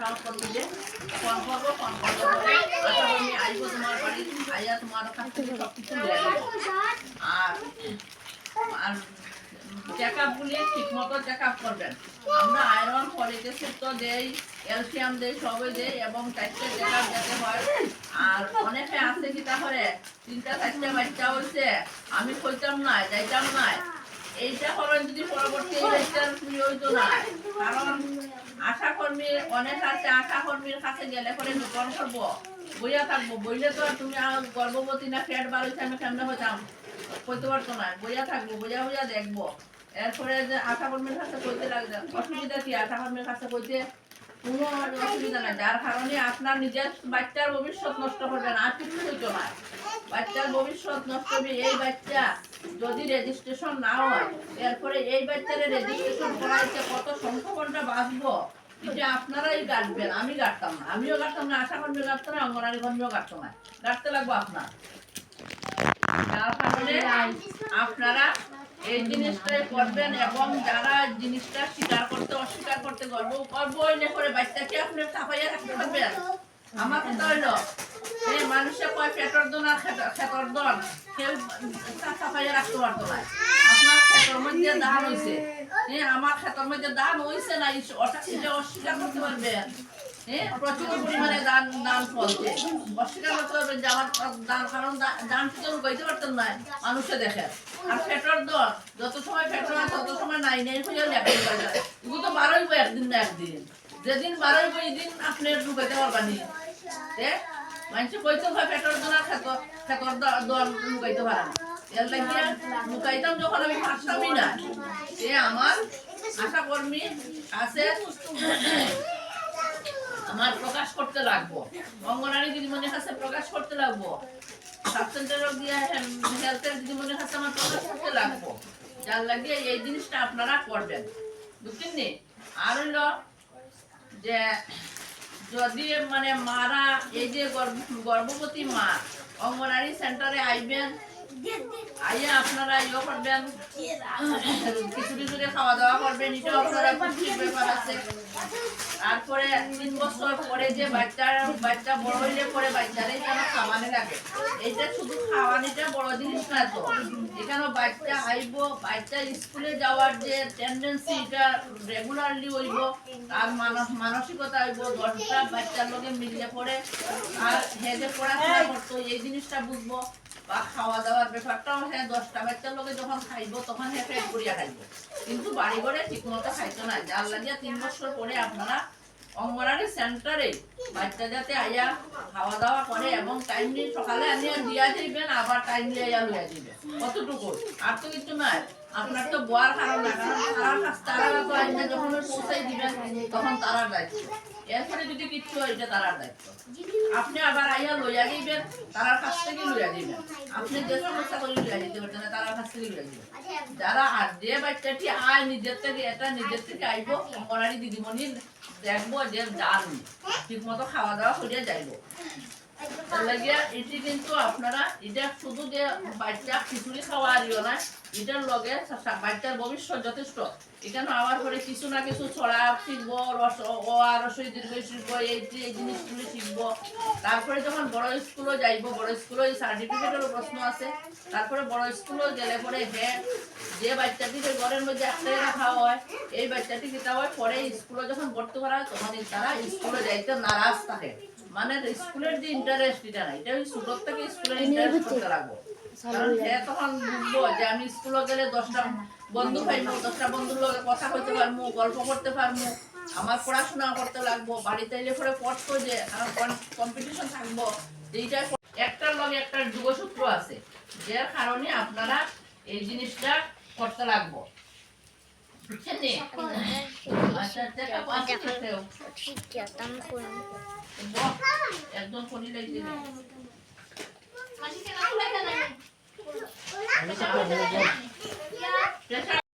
সাহস করবে যে ফোন করবো আশা করি আসবো তোমার বাড়ি আইয়া তোমার কাছ থেকে সব কিছু নিয়ে যাবো। আর আর চেক আপ গুলি ঠিক মতো চেক আপ করবেন। আমরা আয়রন ফলিক অ্যাসিড তো দেই, ক্যালসিয়াম দেই, সবই দেই এবং 4টে চেক আপ যেতে হয়। আর অনেকে আছে কি তাহলে 3টা 4টা বাচ্চা হয়েছে আমি কইতাম না যাইতাম না, এইটা করেন যদি পরবর্তী বাচ্চার হইতো না। কারণ আশা কর্মী অনেক আছে, আশা কর্মীর কাছে গেলে পরে নতুন করবো বইয়া থাকবো, বইলে তো তুমি গর্ভবতী না ফ্যাট বার হয়েছে আমি কেমনে হইতাম কইতে পারতো না, বইয়া থাকবো, বইয়া দেখবো। এরপরে যে আশা কর্মীর কাছে কইতে লাগবে অসুবিধা কি, আশা কর্মীর কাছে কইতে কোনো অসুবিধা নাই। যার কারণে আপনার নিজের বাচ্চার ভবিষ্যৎ নষ্ট করবেন, আর কিছু হইতো না। বাচ্চার ভবিষ্যৎ নষ্ট হবে। এই বাচ্চা যদি রেজিস্ট্রেশন না হয়, এরপরে এই বাচ্চারে রেজিস্ট্রেশন করাইতে কত সংখ্যকটা বাঁচবো এটা আপনারাই কাটবেন, আমি কাটতাম না, আমিও কাটতাম না, আশা কর্মী কাটতো না, অঙ্গনারী কর্মীও কাটতো না, কাটতে লাগবো আপনার। যার কারণে আপনারা এই জিনিসটাই করবেন এবং যারা জিনিসটা স্বীকার করতে অস্বীকার করতে গর্ব করবো করে বাচ্চাকে আপনি চাপাইয়া রাখতে পারবেন। আমার কথা হইলো এই মানুষে কয় পেটর দন আর খেতর দন কেউ চাপাইয়া রাখতে পারতো না। আপনার ক্ষেতের মধ্যে ধান হয়েছে, আমার ক্ষেতের মধ্যে ধান হয়েছে না সেটা অস্বীকার করতে পারবেন। প্রচুর পরিমাণে দান ফলছে, অস্বীকার করতে পারবেন যে আমার দান, কারণ দান কেউ গাইতে পারতেন না মানুষে দেখে। আর ফেটর দর যত সময় ফেটর হয় তত সময় নাই হইয়া লেখা যায়, এগুলো তো বারোই বই একদিন না একদিন, যেদিন বারোই বই দিন আপনি ঢুকাইতে পারবানি। মানুষ কইতে হয় ফেটর দর আর খেতর দর লুকাইতে পারে না। এর লাগিয়া লুকাইতাম যখন আমি পারতামই না, আমার আশা কর্মী আছে আমার প্রকাশ করতে লাগবো, অঙ্গনারী দিদিমণির কাছে প্রকাশ করতে লাগবো, সাবসেন্টার দিয়ে হেলথের দিদিমণির কাছে আমার প্রকাশ করতে লাগবো। যার লাগিয়ে এই জিনিসটা আপনারা করবেন, বুঝছেন নি? আর হইল যে যদি মানে মারা এই যে গর্ভবতী মা অঙ্গনারী সেন্টারে আইবেন, আইয়া আপনারা ইয়ে করবেন, খিচুড়ি করে খাওয়া দাওয়া করবেন, এটাও আপনারা খুশির ব্যাপার আছে। তারপরে 3 বছর পরে যে বাচ্চা বড় হইলে পরে বাচ্চারে এখানে খাওয়ানি লাগে, এইটা শুধু খাওয়ানিটা বড় জিনিস না তো, এখানে বাচ্চা আইব, বাচ্চা স্কুলে যাওয়ার যে টেন্ডেন্সি এটা রেগুলারলি হইব, তার মানসিকতা হইব 10টা বাচ্চার লগে মিলিয়ে পড়ে আর হেজে পড়াশোনা করতো এই জিনিসটা বুঝবো। বা খাওয়া দাওয়ার ব্যাপারটাও হ্যাঁ 10টা বাচ্চার লগে যখন খাইব তখন হ্যাঁ পেট ভরিয়া খাইব, কিন্তু বাড়ি ঘরে ঠিক মতো খাইতো না। যার লাগিয়া 3 বছর পরে আপনারা অঙ্গনারী সেন্টারে বাচ্চা যাতে আইয়া খাওয়া দাওয়া করে এবং টাইমলি সকালে আনিয়া দিয়া যাইবেন, আবার টাইমলি আইয়া লইয়া যাইবেন, কতটুকু আর তো কিছু নাই। আপনার তো বোয়ার কারণ না, কারণ তারা তো আইনা যখন পৌঁছাই দিবেন তখন তারার দায়িত্ব, এরপরে যদি কিচ্ছু হয় এটা তারার দায়িত্ব। আপনি আবার আইয়া লইয়া যাইবেন, তারার কাছ থেকে লইয়া যাইবেন, আপনি যে সমস্যা করে লইয়া যেতে পারছেন তারার কাছ থেকে লইয়া যাবেন। যারা আর যে বাচ্চাটি আয় নিজের থেকে আইব, অঙ্গনারী দিদিমণি দেখবো যে যান ঠিক মতো খাওয়া দাওয়া করিয়া যাইব। এটি কিন্তু আপনারা এটা শুধু যে বাচ্চা খিচুড়ি খাওয়া আরিও না, এটার লগে বাচ্চার ভবিষ্যৎ যথেষ্ট। এখানে আবার পরে কিছু না কিছু ছড়া শিখবো, রসই দীর্ঘ শিখবো, এই জিনিসগুলি শিখবো। তারপরে যখন বড় স্কুলে যাইব, বড় স্কুলে সার্টিফিকেটেরও প্রশ্ন আছে। তারপরে বড় স্কুলে গেলে পরে হ্যাঁ যে বাচ্চাটিকে ঘরের মধ্যে একটাই রাখা হয়, এই বাচ্চাটি যেটা হয় পরে স্কুলে যখন ভর্তি করা হয় তখন তারা স্কুলে যাইতে নারাজ থাকে, মানে স্কুলের যে ইন্টারেস্ট এটা না, এটা ওই ছোট থেকে স্কুলের ইন্টারেস্ট করতে লাগবো। কারণ সে তখন বুঝবো যে আমি স্কুলে গেলে 10টা বন্ধু পাইবো, 10টা বন্ধুর লগে কথা কইতে পারবো, গল্প করতে পারবো, আমার পড়াশোনা করতে লাগবো, বাড়িতে এলে পরে পড়তো যে কম্পিটিশন থাকবো, এইটা একটার লগে একটার যুগসূত্র আছে, যার কারণে আপনারা এই জিনিসটা করতে লাগবো, বুঝছেন নি? একদম ফোনই লাগছে।